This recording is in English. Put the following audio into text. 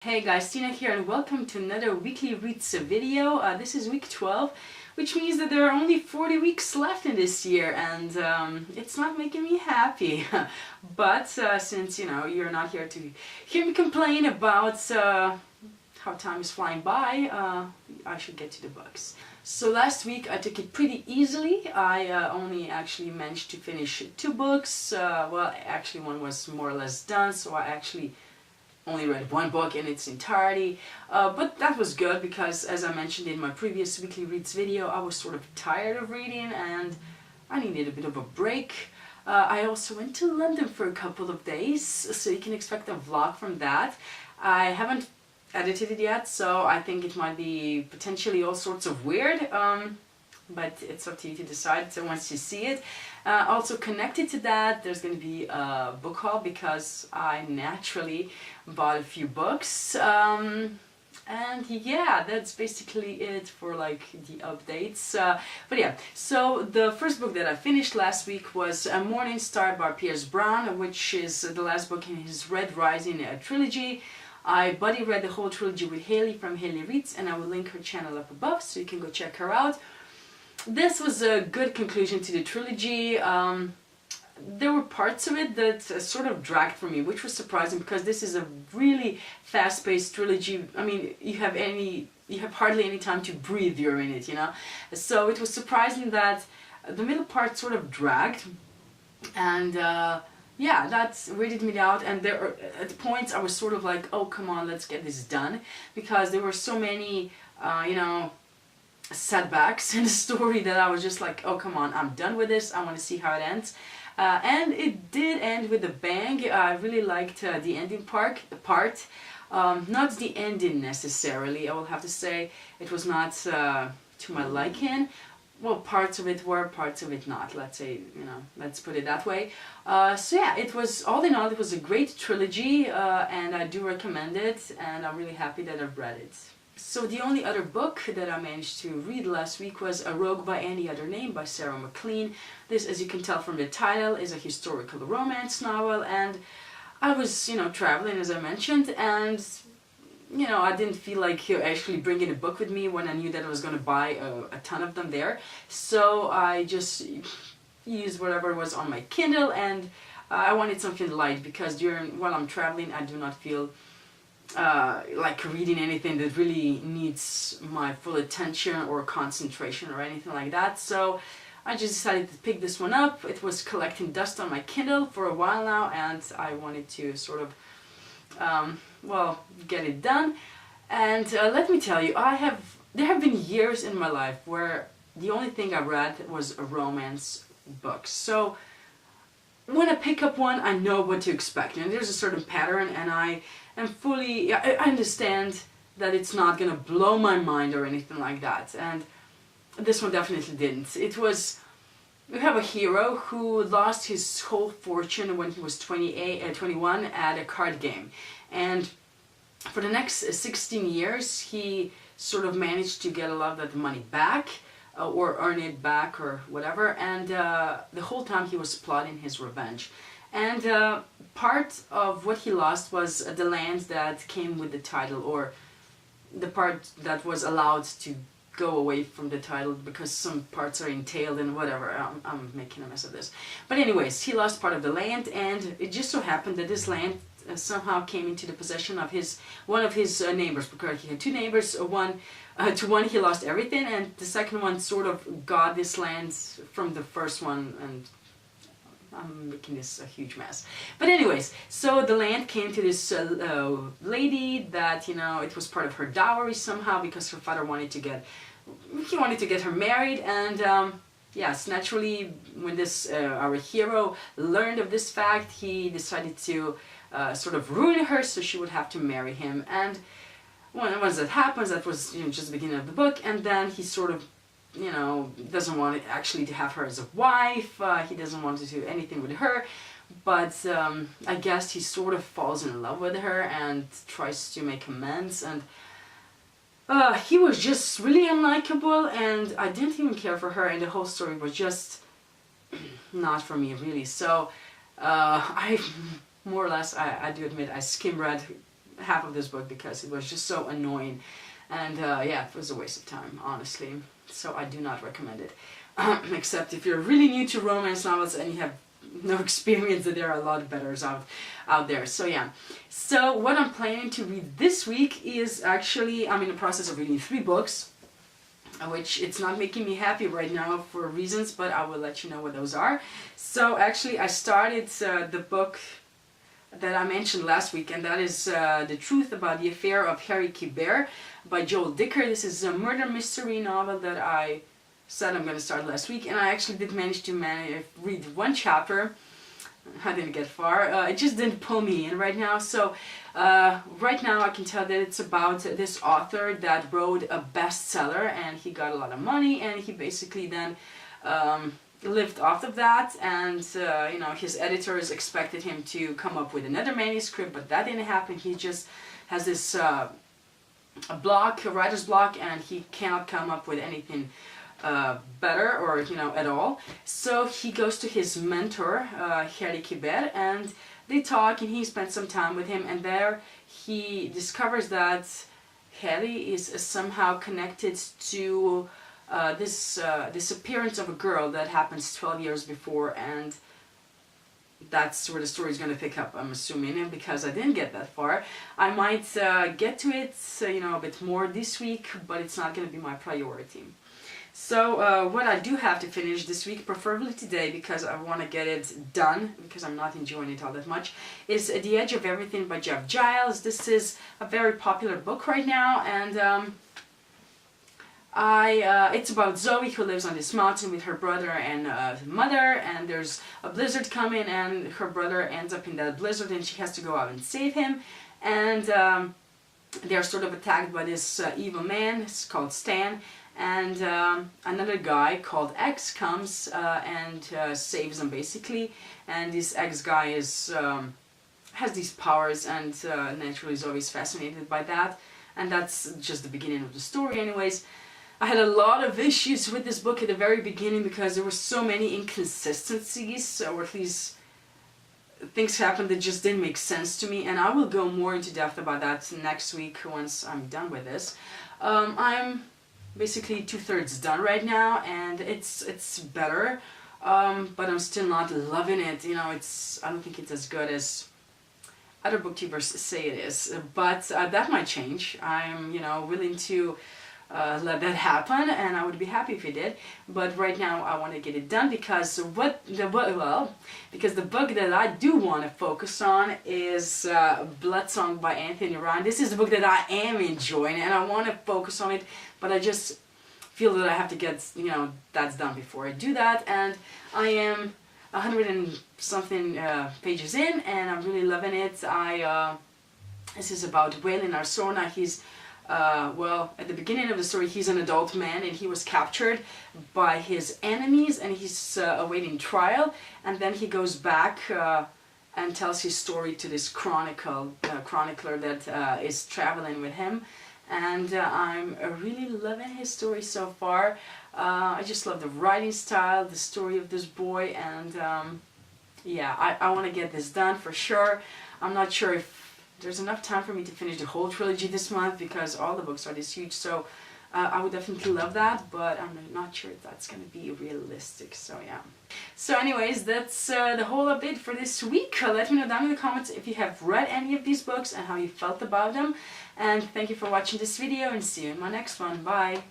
Hey guys, Tina here and welcome to another weekly reads video. This is week 12, which means that there are only 40 weeks left in this year, and it's not making me happy. But since you're not here to hear me complain about how time is flying by, I should get to the books. So last week I took it pretty easily. I only actually managed to finish 2 books. Well, actually one was more or less done, so I actually only read 1 book in its entirety, but that was good because, as I mentioned in my previous weekly reads video, I was sort of tired of reading and I needed a bit of a break. I also went to London for a couple of days, so you can expect a vlog from that. I haven't edited it yet, so I think it might be potentially all sorts of weird, but it's up to you to decide once you see it. Also connected to that, there's going to be a book haul because I naturally bought a few books, and yeah, that's basically it for like the updates. But yeah, so the first book that I finished last week was A Morning Star by Pierce Brown, which is the last book in his Red Rising trilogy. I buddy read the whole trilogy with Haley from Haley Reads, and I will link her channel up above so you can go check her out. This was a good conclusion to the trilogy. There were parts of it that sort of dragged for me, which was surprising because this is a really fast-paced trilogy. I mean, you have hardly any time to breathe during it, So it was surprising that the middle part sort of dragged, and yeah, that weirded me out. And there, at points, I was sort of like, oh, come on, let's get this done, because there were so many, setbacks in the story that I was just like, oh come on, I'm done with this, I want to see how it ends. And it did end with a bang. I really liked the ending part. Not the ending necessarily, I will have to say. It was not to my liking. Well, parts of it were, parts of it not. Let's say, let's put it that way. So yeah, it was, all in all, it was a great trilogy, and I do recommend it, and I'm really happy that I've read it. So the only other book that I managed to read last week was A Robe by Any Other Name by Sarah MacLean. This, as you can tell from the title, is a historical romance novel, and I was, traveling, as I mentioned, and I didn't feel like actually bringing a book with me when I knew that I was going to buy a ton of them there. So I just used whatever was on my Kindle, and I wanted something light because while I'm traveling, I do not feel like reading anything that really needs my full attention or concentration or anything like that. So I just decided to pick this one up. It was collecting dust on my Kindle for a while now, and I wanted to sort of, well, get it done. And let me tell you, there have been years in my life where the only thing I read was a romance book. So when I pick up one, I know what to expect. There's a certain pattern, and I understand that it's not gonna blow my mind or anything like that. And this one definitely didn't. We have a hero who lost his whole fortune when he was 21 at a card game. And for the next 16 years, he sort of managed to get a lot of that money back, or earn it back or whatever, and the whole time he was plotting his revenge. And part of what he lost was the land that came with the title, or the part that was allowed to go away from the title because some parts are entailed and whatever. I'm making a mess of this. But anyways, he lost part of the land, and it just so happened that this land somehow came into the possession of one of his neighbors, because he had 2 neighbors. To one he lost everything, and the second one sort of got this land from the first one, and I'm making this a huge mess. But anyways, so the land came to this lady that, it was part of her dowry somehow, because her father wanted to get her married. And yes, naturally, when our hero learned of this fact, he decided to sort of ruin her so she would have to marry him. And once that happens, that was just the beginning of the book, and then he sort of doesn't want actually to have her as a wife. He doesn't want to do anything with her, but I guess he sort of falls in love with her and tries to make amends. And he was just really unlikable, and I didn't even care for her, and the whole story was just not for me, really. So I more or less, I do admit, I skim read half of this book because it was just so annoying. And yeah, it was a waste of time, honestly. So I do not recommend it. Except if you're really new to romance novels and you have no experience, that there are a lot of betters out there. So yeah. So what I'm planning to read this week is actually, I'm in the process of reading 3 books, which it's not making me happy right now for reasons, but I will let you know what those are. So actually I started the book that I mentioned last week, and that is The Truth About the Affair of Harry Kibert by Joel Dicker. This is a murder mystery novel that I said I'm going to start last week, and I actually did manage to read 1 chapter. I didn't get far. It just didn't pull me in right now. So right now I can tell that it's about this author that wrote a bestseller, and he got a lot of money, and he basically then lived off of that, and you know, his editors expected him to come up with another manuscript, but that didn't happen. He just has this a writer's block, and he cannot come up with anything better, or you know, at all. So he goes to his mentor, Harry Kibert, and they talk, and he spends some time with him, and there he discovers that Harry is somehow connected to this disappearance of a girl that happens 12 years before, and that's where the story is going to pick up, I'm assuming, and because I didn't get that far. I might get to it, you know, a bit more this week, but it's not going to be my priority. So what I do have to finish this week, preferably today, because I want to get it done, because I'm not enjoying it all that much, is The Edge of Everything by Jeff Giles. This is a very popular book right now, and it's about Zoe, who lives on this mountain with her brother and mother, and there's a blizzard coming, and her brother ends up in that blizzard, and she has to go out and save him, and they're sort of attacked by this evil man. It's called Stan, and another guy called X comes and saves them, basically, and this X guy is has these powers, and naturally Zoe's fascinated by that, and that's just the beginning of the story. Anyways, I had a lot of issues with this book at the very beginning because there were so many inconsistencies, or at least things happened that just didn't make sense to me, and I will go more into depth about that next week once I'm done with this. I'm basically 2/3 done right now, and it's better, but I'm still not loving it. You know, I don't think it's as good as other booktubers say it is, but that might change. I'm, you know, willing to let that happen, and I would be happy if it did. But right now I want to get it done, because because the book that I do want to focus on is Blood Song by Anthony Ryan. This is the book that I am enjoying, and I want to focus on it, but I just feel that I have to get, you know, that's done before I do that. And I am 100 and something pages in, and I'm really loving it. This is about Waylon Arsona. He's well, at the beginning of the story, he's an adult man, and he was captured by his enemies, and he's awaiting trial, and then he goes back and tells his story to this chronicler that is traveling with him, and I'm really loving his story so far. I just love the writing style, the story of this boy, and yeah, I want to get this done for sure. I'm not sure if there's enough time for me to finish the whole trilogy this month, because all the books are this huge, so I would definitely love that, but I'm not sure if that's going to be realistic, so yeah. So anyways, that's the whole update for this week. Let me know down in the comments if you have read any of these books and how you felt about them, and thank you for watching this video, and see you in my next one. Bye!